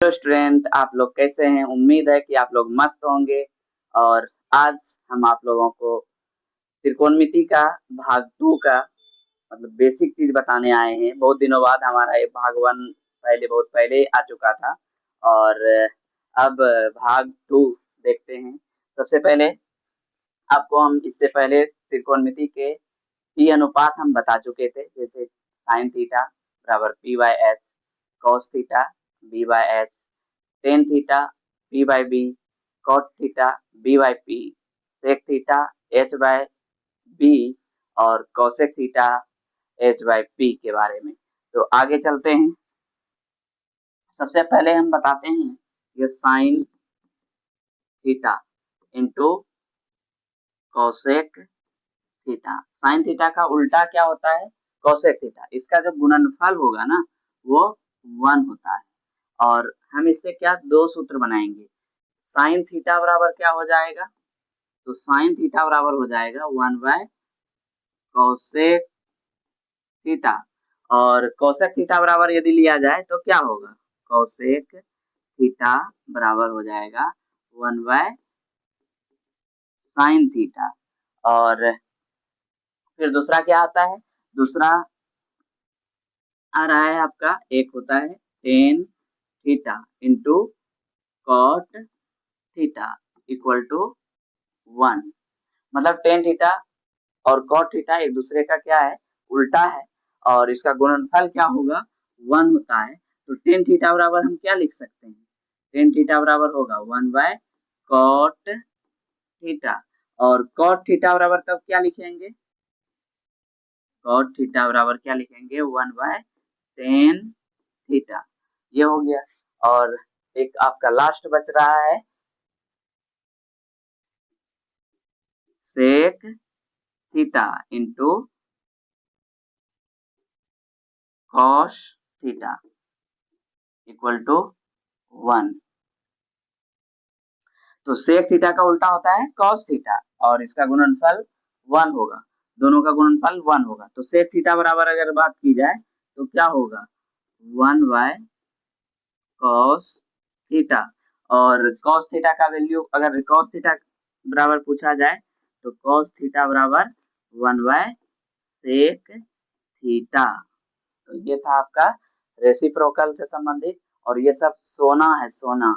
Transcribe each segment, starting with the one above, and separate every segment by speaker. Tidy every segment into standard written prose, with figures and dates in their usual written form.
Speaker 1: Hello student, आप लोग कैसे हैं? उम्मीद है कि आप लोग मस्त होंगे। और आज हम आप लोगों को त्रिकोणमिति का भाग 2 का मतलब बेसिक चीज बताने आए हैं। बहुत दिनों बाद हमारा ये भाग 1 पहले बहुत पहले आ चुका था और अब भाग 2 देखते हैं। सबसे पहले आपको हम इससे पहले त्रिकोणमिति के टी अनुपात हम बता चुके थे, जैसे साइन थीटा बराबर P by H, cos theta B by H, tan theta P by B, cot theta B by P, sec theta H by B और cosec theta H by P के बारे में। तो आगे चलते हैं। सबसे पहले हम बताते हैं ये sine theta into cosec theta. Sine theta का उल्टा क्या होता है? Cosec theta. इसका जो गुणनफल होगा ना वो 1 होता है। और हम इससे क्या दो सूत्र बनाएंगे। साइन थीटा बराबर क्या हो जाएगा? तो साइन थीटा बराबर हो जाएगा 1 बाय कॉसेक थीटा। और कॉसेक थीटा बराबर यदि लिया जाए तो क्या होगा? कॉसेक थीटा बराबर हो जाएगा 1 बाय साइन थीटा। और फिर दूसरा क्या आता है? दूसरा आ रहा है आपका, एक होता है tan theta into cot theta equal to 1। मतलब टेन थीटा और कॉट थीटा एक दूसरे का क्या है? उल्टा है। और इसका गुणनफल क्या होगा? 1 होता है। तो टेन थीटा बराबर हम क्या लिख सकते हैं? टेन थीटा बराबर होगा 1 बाय कॉट थीटा। और कॉट थीटा बराबर तब क्या लिखेंगे? कॉट थीटा बराबर क्या लिखेंगे? 1 बाय टेन थीटा। ये हो गया। और एक आपका लास्ट बच रहा है sec theta into cos theta equal to 1। तो सेक थीटा का उल्टा होता है कॉस थीटा और इसका गुणनफल 1 होगा। दोनों का गुणनफल 1 होगा। तो सेक थीटा बराबर अगर बात की जाए तो क्या होगा? 1 बाय कॉस थीटा। और कॉस थीटा का वैल्यू अगर कॉस थीटा बराबर पूछा जाए तो कॉस थीटा बराबर 1 बाय सेक थीटा। तो ये था आपका रेसिप्रोकल से संबंधित। और ये सब सोना है, सोना।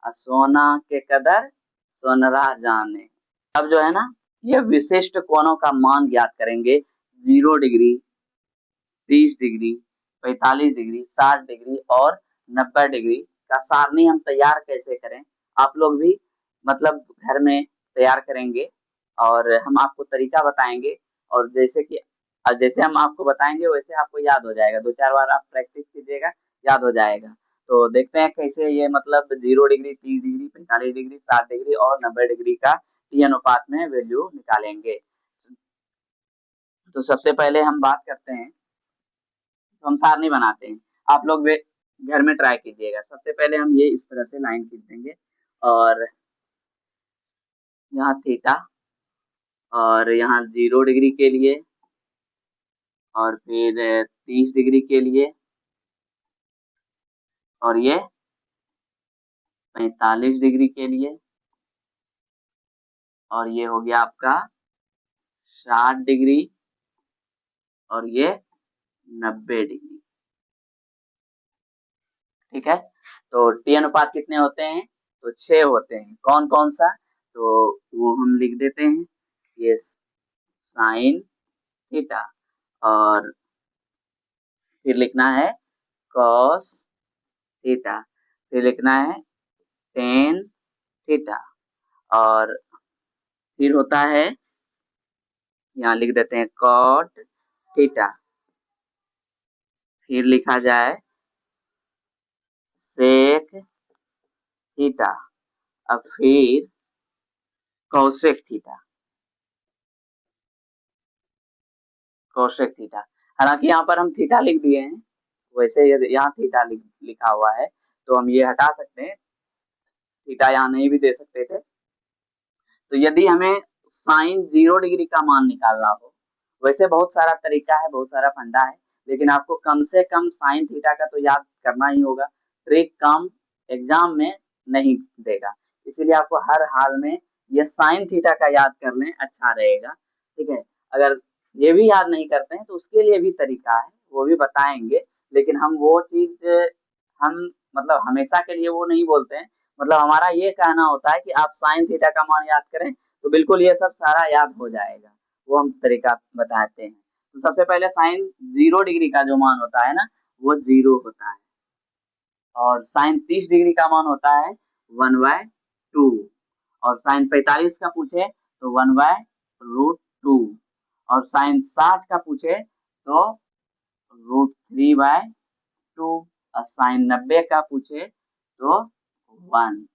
Speaker 1: सोना के कदर सोनरा जाने। अब जो है ना, ये विशिष्ट कोणों का मान ज्ञात करेंगे। 0 डिग्री, 30 डिग्री, 45 डिग्री, 60 डिग्री और 90 डिग्री का सारणी हम तैयार कैसे करें, आप लोग भी मतलब घर में तैयार करेंगे और हम आपको तरीका बताएंगे। और जैसे हम आपको बताएंगे वैसे आपको याद हो जाएगा। 2-4 बार आप प्रैक्टिस कीजिएगा, याद हो जाएगा। तो देखते हैं कैसे ये मतलब 0 डिग्री, 30 डिग्री, 45 डिग्री, 60 डिग्री और 90 डिग्री का टी अनुपात में वैल्यू निकालेंगे। तो सबसे पहले हम बात करते हैं, तो हम सारणी बनाते हैं। आप लोग घर में ट्राई कीजिएगा। सबसे पहले हम ये इस तरह से लाइन खींच देंगे और यहाँ थीटा और यहाँ 0 डिग्री के लिए और फिर 30 डिग्री के लिए और ये 45 डिग्री के लिए और ये हो गया आपका 60 डिग्री और ये 90 डिग्री। ठीक है। तो टी अनुपात कितने होते हैं? तो 6 होते हैं। कौन कौन सा? तो वो हम लिख देते हैं। ये साइन थीटा और फिर लिखना है कॉस थीटा, फिर लिखना है टेन थीटा और फिर होता है, यहाँ लिख देते हैं कॉट थीटा, फिर लिखा जाए सेक थीटा, अब फिर कॉसेक थीटा, कॉसेक थीटा। हालांकि यहाँ पर हम थीटा लिख दिए हैं, वैसे यदि यहाँ थीटा लिखा हुआ है तो हम ये हटा सकते हैं, थीटा यहाँ नहीं भी दे सकते थे। तो यदि हमें साइन 0 डिग्री का मान निकालना हो, वैसे बहुत सारा तरीका है, बहुत सारा फंडा है, लेकिन आपको कम से कम साइन थीटा का तो याद करना ही होगा। ट्रिक कम एग्जाम में नहीं देगा। इसीलिए आपको हर हाल में ये साइन थीटा का याद कर लें, अच्छा रहेगा। ठीक है, अगर ये भी याद नहीं करते हैं तो उसके लिए भी तरीका है, वो भी बताएंगे। लेकिन हम वो चीज हम मतलब हमेशा के लिए वो नहीं बोलते हैं। मतलब हमारा ये कहना होता है कि आप साइन थीटा का मान याद करें तो बिल्कुल ये सब सारा याद हो जाएगा, वो हम तरीका बताते हैं। तो सबसे पहले साइन 0 डिग्री का जो मान होता है ना, वो 0 होता है। और साइन 30 डिग्री का मान होता है 1/2। और साइन 45 का पूछे तो 1/√2। और साइन 60 का पूछे तो √3/2। और साइन 90 का पूछे तो 1।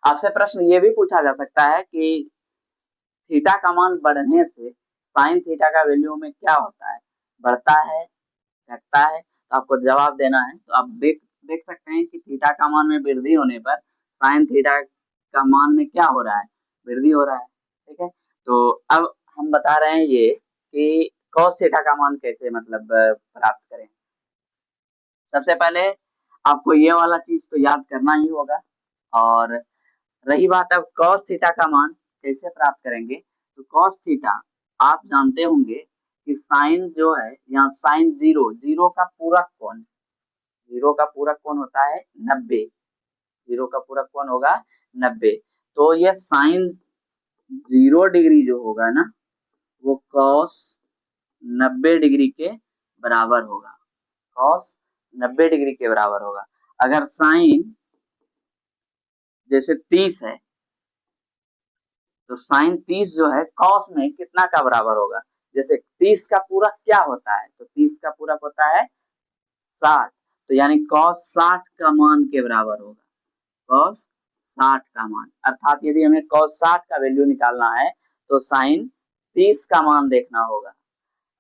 Speaker 1: आपसे प्रश्न ये भी पूछा जा सकता है कि थीटा का मान बढ़ने से साइन थीटा का वैल्यू में क्या होता है, बढ़ता है, घटता है? तो आपको जवाब देना है। तो आप देख देख सकते हैं कि थीटा का मान में वृद्धि होने पर साइन थीटा का मान में क्या हो रहा है, वृद्धि हो रहा है। ठीक है, तो अब हम बता रहे हैं ये कि कॉस थीटा का मान कैसे मतलब प्राप्त करें। सबसे पहले आपको ये वाला चीज तो याद करना ही होगा। और रही बात अब कॉस थीटा का मान कैसे प्राप्त करेंगे, तो कॉस थीटा आप जानते होंगे कि साइन जो है, यहाँ साइन 0 का पूरक कोण, 0 का पूरक कोण होता है 90। 0 का पूरक कोण होगा 90। तो यह साइन 0 डिग्री जो होगा ना, वो कॉस 90 डिग्री के बराबर होगा। कॉस 90 डिग्री के बराबर होगा। अगर साइन जैसे 30 है तो साइन 30 जो है कॉस में कितना का बराबर होगा। जैसे 30 का पूरक क्या होता है, तो 30 का पूरक होता है 60। तो यानी कॉस 60 का मान के बराबर होगा, कॉस 60 का मान। अर्थात यदि हमें कॉस 60 का वैल्यू निकालना है तो साइन 30 का मान देखना होगा।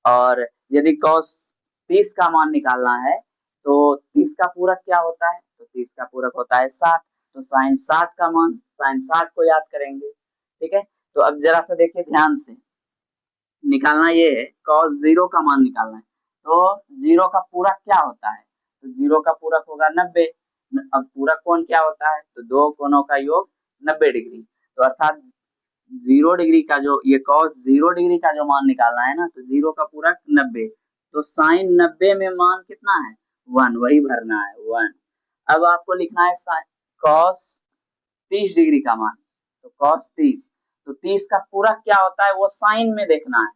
Speaker 1: और यदि कॉस 30 का मान निकालना है तो 30 का पूरक क्या होता है, तो 30 का पूरक होता है 60। तो साइन 60 का मान, साइन 60 को याद करेंगे। ठीक है, तो अब जरा सा देखिए ध्यान से, निकालना ये है कॉस 0 का मान निकालना है। तो 0 का पूरक क्या होता है, तो 0 का पूरक होगा 90। अब पूरक कोण क्या होता है, तो दो कोणों का योग 90 डिग्री। तो अर्थात 0 डिग्री का जो ये कॉस 0 डिग्री का जो मान निकालना है ना, तो 0 का पूरक 90। तो साइन 90 में मान कितना है, 1, वही भरना है 1। अब आपको लिखना है कॉस 30 डिग्री का मान, तो कॉस 30। तो 30 का पूरक क्या होता है वो साइन में देखना है।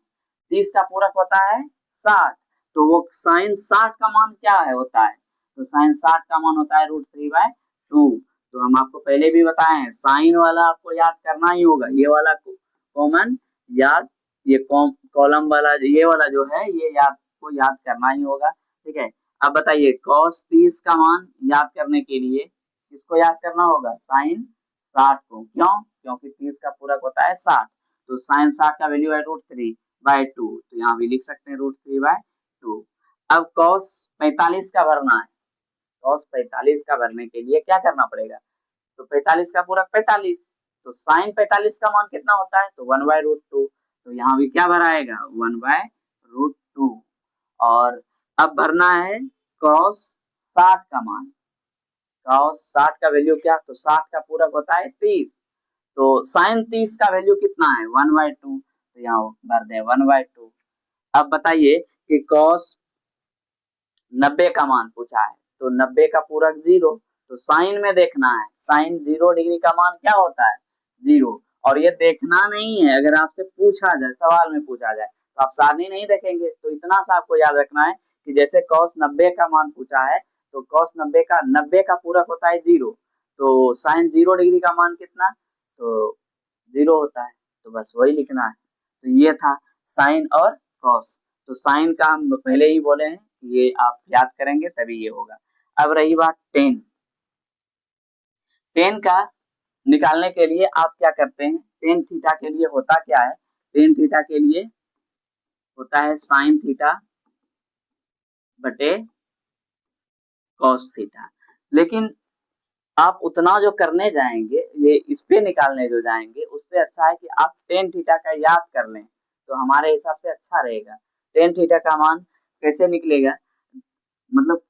Speaker 1: 30 का पूरक होता है 60। तो वो साइन 60 का मान क्या है होता है, तो साइन 60 का मान होता है √3/2। तो हम आपको पहले भी बताए हैं साइन वाला आपको याद करना ही होगा, ये वाला कॉमन याद, ये कॉलम वाला ये वाला जो है ये आपको याद करना ही होगा। ठीक है, अब बताइए कॉस 30 का मान याद करने के लिए किसको याद करना होगा, साइन 60 को। क्यों, क्योंकि 30 का पूरक होता है 60। तो साइन 60 का वैल्यू है √3/2, तो यहाँ भी लिख सकते हैं √3/2। अब कॉस 45 का भरना है। कॉस 45 का भरने के लिए क्या करना पड़ेगा, तो 45 का पूरक 45। तो साइन 45 का मान कितना होता है, तो 1/√2। तो यहाँ भी क्या भराएगा 1/√2। और अब भरना है कॉस 60 का मान। कॉस 60 का वैल्यू क्या, तो 60 का पूरक होता है 30। तो साइन 30 का वैल्यू कितना है 1/2। तो यहाँ भर दें 1/2। अब बताइए कि कॉस 90 का मान पूछा है, तो 90 का पूरक 0। तो साइन में देखना है, साइन 0 डिग्री का मान क्या होता है 0। और ये देखना नहीं है, अगर आपसे पूछा जाए, सवाल में पूछा जाए तो आप सारणी नहीं देखेंगे। तो इतना सा आपको याद रखना है कि जैसे कॉस 90 का मान पूछा है तो कॉस 90 का पूरक होता है 0। तो साइन 0 डिग्री का मान कितना, तो 0 होता है। तो बस वही लिखना है। तो ये था साइन और कॉस। तो साइन का हम पहले ही बोले हैं, ये आप याद करेंगे तभी ये होगा। अब रही बात टेन। टेन का निकालने के लिए आप क्या करते हैं, टेन थीटा के लिए होता क्या है, टेन थीटा के लिए होता है साइन थीटा बटे कॉस थीटा। लेकिन आप उतना जो करने जाएंगे, ये इस पे निकालने जो जाएंगे, उससे अच्छा है कि आप टेन थीटा का याद कर लें, तो हमारे हिसाब से अच्छा रहेगा। टेन थीटा का मान कैसे निकलेगा, मतलब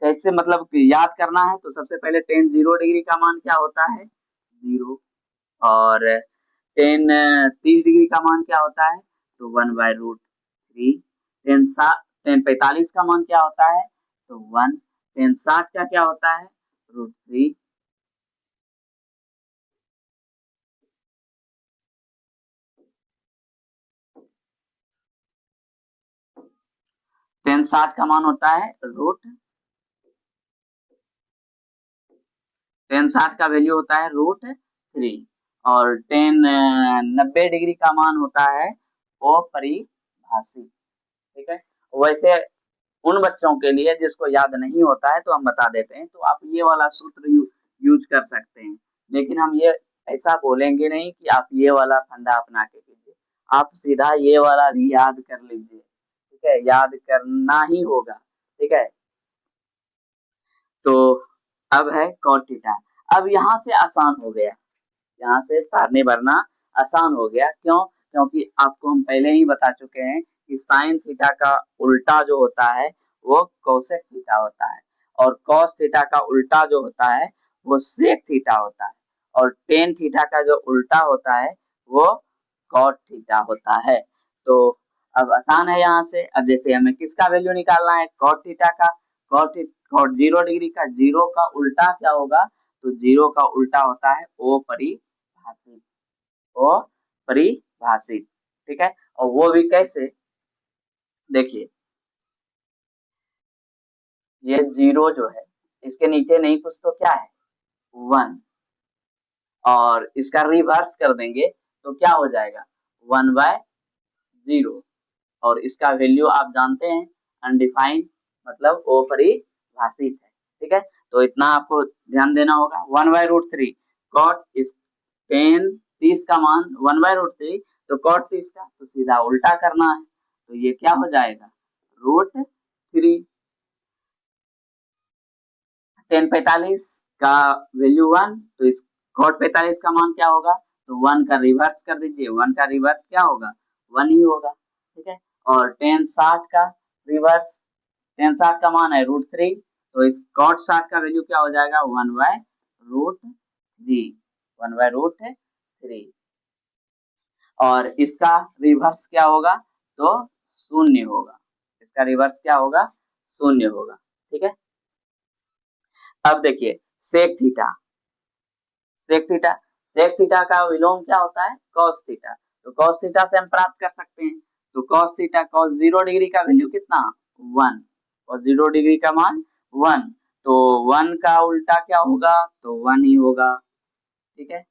Speaker 1: कैसे मतलब कि याद करना है तो सबसे पहले टेन 0 डिग्री का मान क्या होता है 0 और टेन 30 डिग्री का मान क्या होता है तो 1/√3 टेन 45 का मान क्या होता है तो 1 टेन 60 का क्या होता है √3 टेन 60 का मान होता है टेन 60 का वैल्यू होता है √3 और टेन 90 डिग्री का मान होता है अपरिभाषित। ठीक है, वैसे उन बच्चों के लिए जिसको याद नहीं होता है तो हम बता देते हैं, तो आप ये वाला सूत्र यूज कर सकते हैं, लेकिन हम ये ऐसा बोलेंगे नहीं कि आप ये वाला फंडा अपना के कीजिए, आप सीधा ये वाला भी याद कर लीजिए। ठीक है, याद करना ही होगा। ठीक है, तो अब है cot थीटा। अब यहाँ से आसान हो गया, यहाँ से सारणी भरना आसान हो गया। क्यों? क्योंकि आपको हम पहले ही बता चुके हैं कि साइन थीटा का उल्टा जो होता है वो कोसेक थीटा होता है और कॉस थीटा का उल्टा जो होता है वो सेक थीटा होता है और टेन थीटा का जो उल्टा होता है वो कॉट थीटा होता है। तो अब आसान है यहाँ से। अब जैसे हमें किसका वैल्यू निकालना है कॉट थीटा का, कॉट 0 डिग्री का, जीरो का उल्टा क्या होगा तो जीरो का उल्टा होता है अपरिभाषित, अपरिभाषित। ठीक है, और वो भी कैसे, देखिए ये जीरो जो है इसके नीचे नहीं कुछ तो क्या है 1 और इसका रिवर्स कर देंगे तो क्या हो जाएगा 1/0 और इसका वैल्यू आप जानते हैं अनडिफाइंड मतलब अपरिभाषित है। ठीक है, तो इतना आपको ध्यान देना होगा। 1/√3 कॉट इस टेन 30 का मान 1/√3 तो कॉट 30 का तो सीधा उल्टा करना है तो ये क्या हो जाएगा √3। टेन 45 का वैल्यू 1 तो इस कॉट 45 का मान क्या होगा तो 1 का रिवर्स कर दीजिए, 1 का रिवर्स क्या होगा 1 ही होगा। ठीक है, और टेन 60 का रिवर्स, टेन 60 का मान है √3 तो इस कॉट 60 का वैल्यू क्या हो जाएगा 1/√3, 1/√3 और इसका रिवर्स क्या होगा तो शून्य होगा, इसका रिवर्स क्या होगा शून्य होगा। ठीक है, अब देखिए sec theta, sec theta, sec theta का विलोम क्या होता है कॉस थीटा, तो कॉस थीटा से हम प्राप्त कर सकते हैं तो कॉस थीटा कॉस 0 डिग्री का वैल्यू कितना 1 और 0 डिग्री का मान 1 तो 1 का उल्टा क्या होगा तो 1 ही होगा। ठीक है,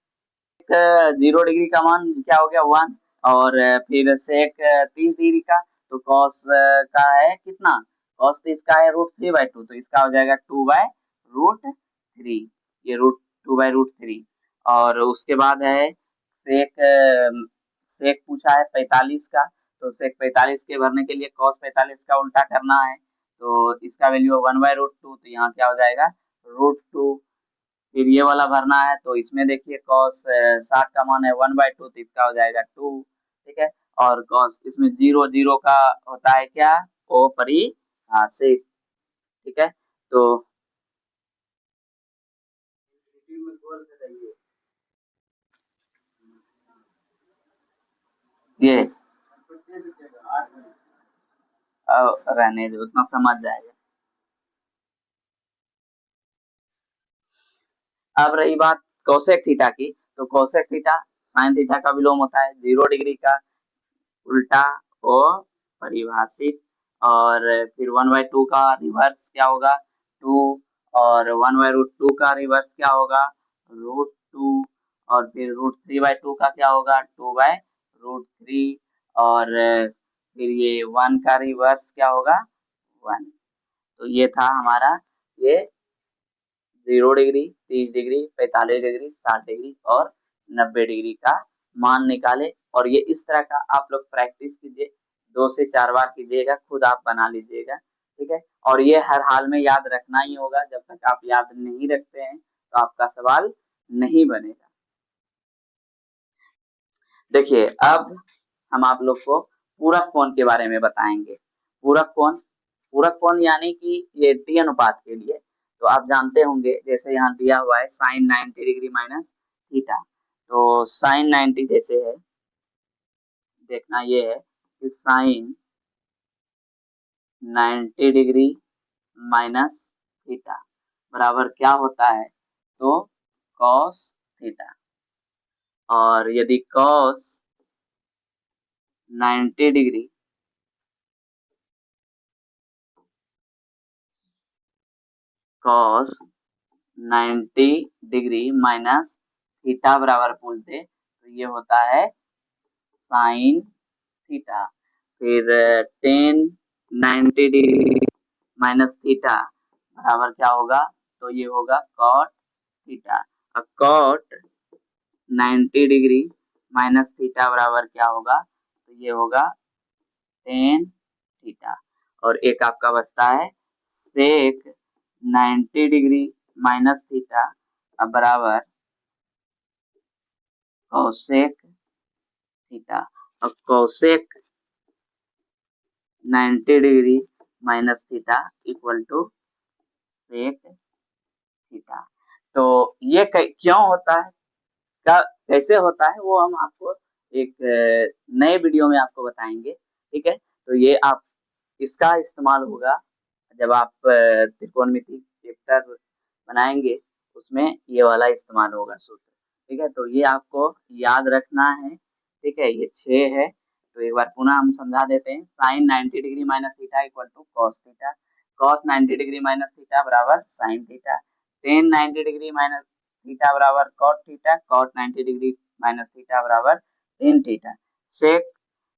Speaker 1: 0 डिग्री का मान क्या हो गया 1 और फिर सेक 30 डिग्री का तो कॉस का है कितना कॉस 30 का है √3/2 तो इसका हो जाएगा 2/√3, ये √2/√3 और उसके बाद है सेक सेक पूछा है 45 का तो सेक 45 के भरने के लिए कॉस 45 का उल्टा करना है तो इसका वैल्यू 1/√2 तो यहाँ क्या हो जाएगा √2। फिर ये वाला भरना है तो इसमें देखिए कॉस 60 का मान है 1/2 तो इसका हो जाएगा 2। ठीक है, और कॉस इसमें 0 0 का होता है क्या अपरिभाषित। ठीक है, तो ये रहने दो उतना समझ जाएगा। अब रही बात कोसेक थीटा की तो कोसेक थीटा साइन थीटा का विलोम होता है 0 डिग्री का उल्टा ओ परिभाषित और फिर 1/2 का रिवर्स क्या होगा 2 और 1/√2 का रिवर्स क्या होगा √2 और फिर √3/2 का क्या होगा 2/√3 और फिर ये 1 का रिवर्स क्या होगा 1। तो ये था हमारा ये 0 डिग्री 30 डिग्री 45 डिग्री 60 डिग्री और 90 डिग्री का मान निकाले और ये इस तरह का आप लोग प्रैक्टिस कीजिए 2 से 4 बार कीजिएगा, खुद आप बना लीजिएगा। ठीक है, और ये हर हाल में याद रखना ही होगा, जब तक आप याद नहीं रखते हैं तो आपका सवाल नहीं बनेगा। देखिए अब हम आप लोग को पूरक कोण के बारे में बताएंगे। पूरक कोण, पूरक कोण यानी कि ये टी अनुपात के लिए तो आप जानते होंगे, जैसे यहाँ दिया हुआ है साइन 90 डिग्री माइनस थीटा, तो साइन 90 जैसे है, देखना ये है कि साइन 90 डिग्री माइनस थीटा बराबर क्या होता है, तो कॉस थीटा। और यदि cos 90 degree cos 90 degree minus theta बराबर पूछ दे तो ये होता है साइन थीटा। फिर टेन 90 डिग्री माइनस थीटा बराबर क्या होगा, तो ये होगा कॉट थीटा। अब कॉट 90 डिग्री माइनस थीटा बराबर क्या होगा, तो ये होगा टेन थीटा। और एक आपका बचता है सेक 90 डिग्री माइनस थीटा अब बराबर कोसेक थीटा। अब cosec 90 degree minus theta equal to sec theta. तो ये क्यों होता है, क्या कैसे होता है, वो हम आपको एक नए वीडियो में आपको बताएंगे, ठीक है। तो ये आप इसका इस्तेमाल होगा जब आप त्रिकोणमिति चैप्टर बनाएंगे, उसमें ये वाला इस्तेमाल होगा सूत्र, ठीक है। तो ये आपको याद रखना है, ठीक है। ये 6 है, तो एक बार पुनः हम समझा देते हैं। Sine 90 degree minus theta equal to cos theta, cos 90 degree minus theta बराबर sine theta, tan 90 degree minus theta बराबर cot theta, cot 90 degree minus theta बराबर tan theta, sec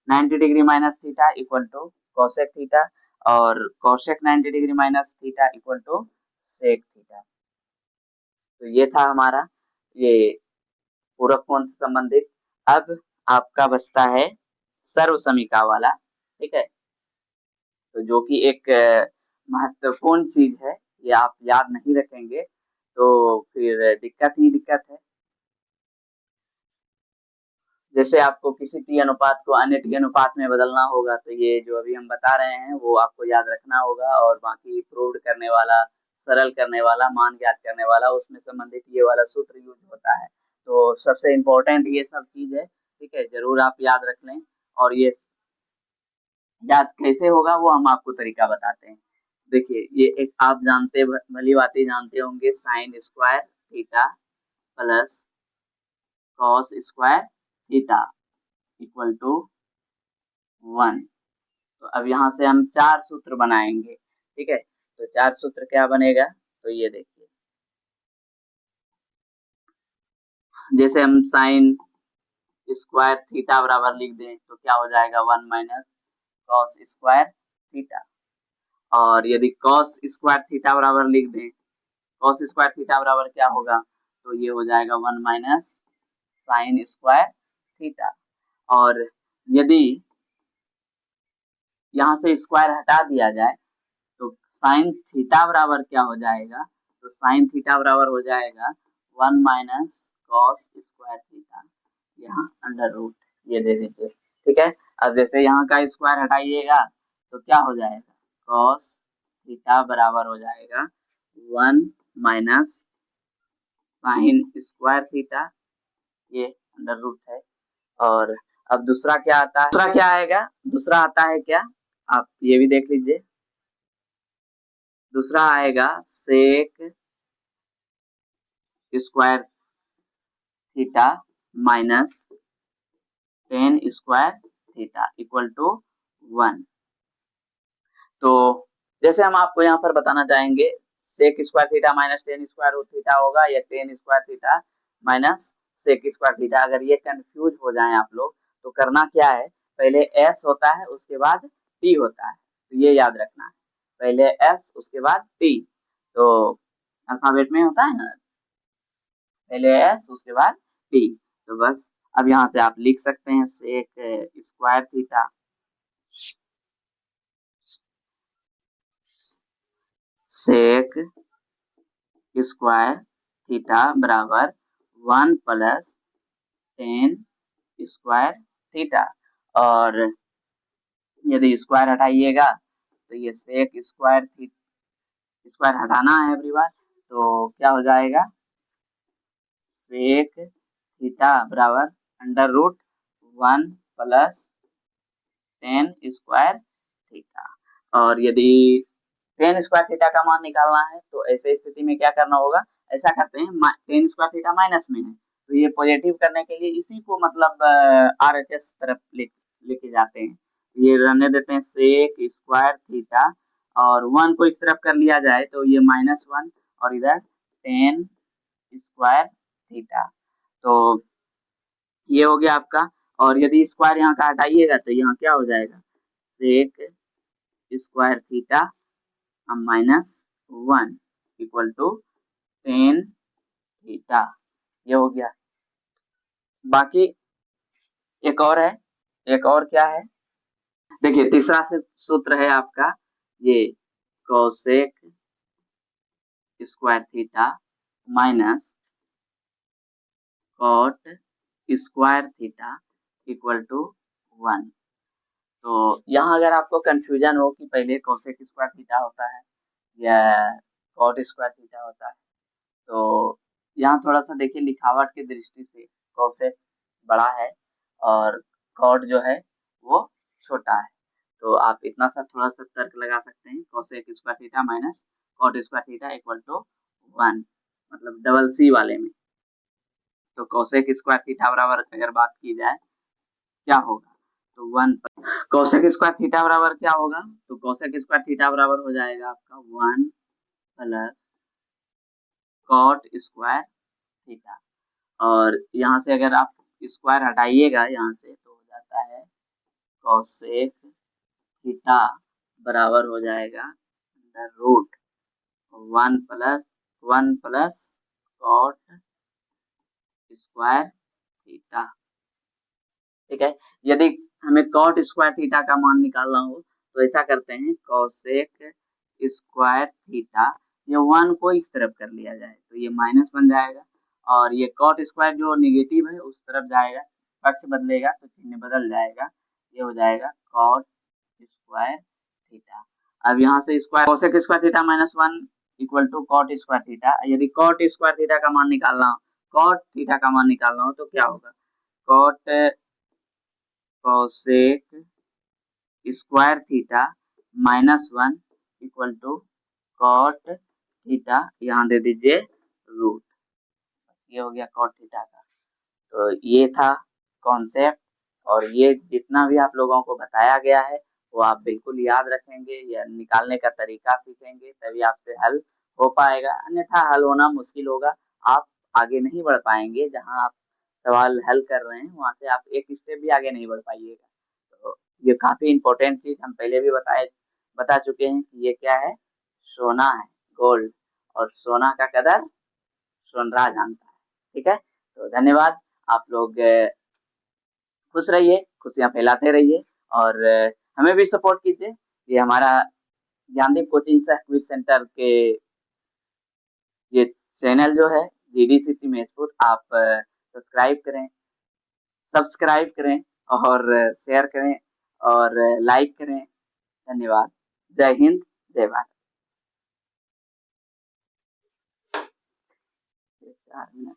Speaker 1: 90 degree minus theta equal to cosec theta, और cosec 90 degree minus theta equal to sec theta. तो ये था हमारा ये पूरक कोण से संबंधित। अब आपका बचता है सर्व समीका वाला, ठीक है। तो जो कि एक महत्वपूर्ण चीज है, ये आप याद नहीं रखेंगे तो फिर दिक्कत ही दिक्कत है। जैसे आपको किसी टी अनुपात को अन्य टी अनुपात में बदलना होगा, तो ये जो अभी हम बता रहे हैं वो आपको याद रखना होगा, और बाकी प्रूव करने वाला, सरल करने वाला, मान ज्ञात करने वाला, उसमें संबंधित ये वाला सूत्र यूज होता है। तो सबसे इम्पोर्टेंट ये सब चीज है, ठीक है, जरूर आप याद रख लें। और ये याद कैसे होगा वो हम आपको तरीका बताते हैं। देखिए, ये एक आप जानते भली बातें जानते होंगे, sine square theta plus cos square theta equal to 1। तो अब यहाँ से हम 4 सूत्र बनाएंगे, ठीक है। तो 4 सूत्र क्या बनेगा, तो ये देखिए, जैसे हम साइन स्क्वायर थीटा बराबर लिख दें तो क्या हो जाएगा, 1 माइनस कॉस स्क्वायर थीटा। और यदि कॉस स्क्वायर थीटा बराबर लिख दें, कॉस स्क्वायर थीटा बराबर क्या होगा, तो ये हो जाएगा 1 माइनस साइन स्क्वायर थीटा। और यदि यहाँ से स्क्वायर हटा दिया जाए तो साइन थीटा बराबर क्या हो जाएगा, तो साइन थीटा बराबर हो जाएगा 1 माइनस कॉस स्क्वायर थीटा, यहाँ अंडर रूट ये दे दीजिए, ठीक है। अब जैसे यहाँ का स्क्वायर हटाइएगा तो क्या हो जाएगा, कॉस थीटा बराबर हो जाएगा 1 माइनस साइन स्क्वायर थीटा, ये अंडर रूट है। और अब दूसरा क्या आता है, दूसरा क्या आएगा, दूसरा आता है क्या, आप ये भी देख लीजिए। दूसरा आएगा sec square theta minus tan square theta equal to 1। तो जैसे हम आपको यहाँ पर बताना चाहेंगे, sec square theta minus tan square root theta होगा, या tan square theta minus sec square theta. अगर ये कंफ्यूज हो जाए आप लोग तो करना क्या है, पहले एस होता है उसके बाद टी होता है, तो ये याद रखना है, पहले एस उसके बाद टी। तो अल्फाबेट में होता है ना, पहले एस उसके बाद टी। तो बस अब यहाँ से आप लिख सकते हैं sec square theta sec square theta बराबर 1 प्लस टेन स्क्वायर थीटा। और यदि स्क्वायर हटाइएगा तो ये सेक स्क्वायर हटाना है एवरीवन, तो क्या हो जाएगा, सेक थीटा बराबर under root 1 plus 10 square theta. और यदि 10 स्क्वायर थीटा का मान निकालना है तो ऐसे स्थिति में क्या करना होगा, ऐसा करते हैं 10 स्क्वायर थीटा माइनस में है तो ये पॉजिटिव करने के लिए इसी को मतलब RHS तरफ लेके जाते हैं, ये रहने देते हैं सेक स्क्वायर थीटा और 1 को इस तरफ कर लिया जाए तो ये -1 और इधर 10 स्क्वायर थीटा। तो ये हो गया आपका, और यदि स्क्वायर यहाँ का हटाइएगा तो यहाँ क्या हो जाएगा, sec square theta -1 equal to 10 theta, ये हो गया। बाकी एक और है, एक और क्या है, देखिए तीसरा से सूत्र है आपका ये cosec square theta minus cot square theta equal to 1। तो यहाँ अगर आपको कंफ्यूजन हो कि पहले कोसेक स्क्वायर थीटा होता है या कॉट स्क्वायर थीटा होता है, तो यहाँ थोड़ा सा देखिए लिखावट की दृष्टि से कोसेक बड़ा है और कॉट जो है वो छोटा है, तो आप इतना सा थोड़ा सा तर्क लगा सकते हैं, cosec square theta minus cot square theta equal to 1, मतलब डबल सी वाले में। तो कोसेक स्क्वायर थीटा बराबर अगर बात की जाए क्या होगा, तो 1 कोसेक स्क्वायर थीटा बराबर क्या होगा, तो कोसेक स्क्वायर थीटा बराबर हो जाएगा आपका 1 प्लस कॉट स्क्वायर थीटा, और यहाँ से अगर आप स्क्वायर हटाइएगा यहाँ से तो हो जाता है कोसेक थीटा बराबर हो जाएगा under root 1 plus cot square theta, ठीक है। यदि हमें कॉट स्क्वायर थीटा का मान निकालना हो तो ऐसा करते हैं, कोसेक स्क्वायर थीटा ये 1 को इस तरफ कर लिया जाए तो ये माइनस बन जाएगा, और ये कॉट स्क्वायर जो नेगेटिव है उस तरफ जाएगा, पक्ष बदलेगा तो चिन्ह बदल जाएगा, ये हो जाएगा कॉट स्क्वायर थीटा। अब यहाँ से square cosec square theta -1 equal to cot square theta, यदि कॉट स्क्वायर थीटा का मान निकालना हो, कॉट थीटा का मान निकालना हो तो क्या होगा, cot cosec square theta -1 equal to cot theta, यहाँ दे दीजिए रूट, बस ये हो गया कॉट थीटा का। तो ये था कॉन्सेप्ट, और ये जितना भी आप लोगों को बताया गया है वो आप बिल्कुल याद रखेंगे या निकालने का तरीका सीखेंगे तभी आपसे हल हो पाएगा, अन्यथा हल होना मुश्किल होगा, आप आगे नहीं बढ़ पाएंगे, जहां आप सवाल हल कर रहे हैं वहां से आप एक स्टेप भी आगे नहीं बढ़ पाइएगा। तो ये काफी इंपॉर्टेंट चीज हम पहले भी बता चुके हैं कि ये क्या है, सोना है, गोल्ड, और सोना का कदर सोनरा जानता है, ठीक है। तो धन्यवाद, आप लोग खुश रहिए, खुशियां फैलाते रहिए, और हमें भी सपोर्ट कीजिए। ये हमारा ज्ञानदीप कोचिंग सह क्विज सेंटर के ये चैनल जो है GDCC महेशपुर, आप सब्सक्राइब करें और शेयर करें और लाइक करें। धन्यवाद, जय हिंद, जय भारत। 4 मिनट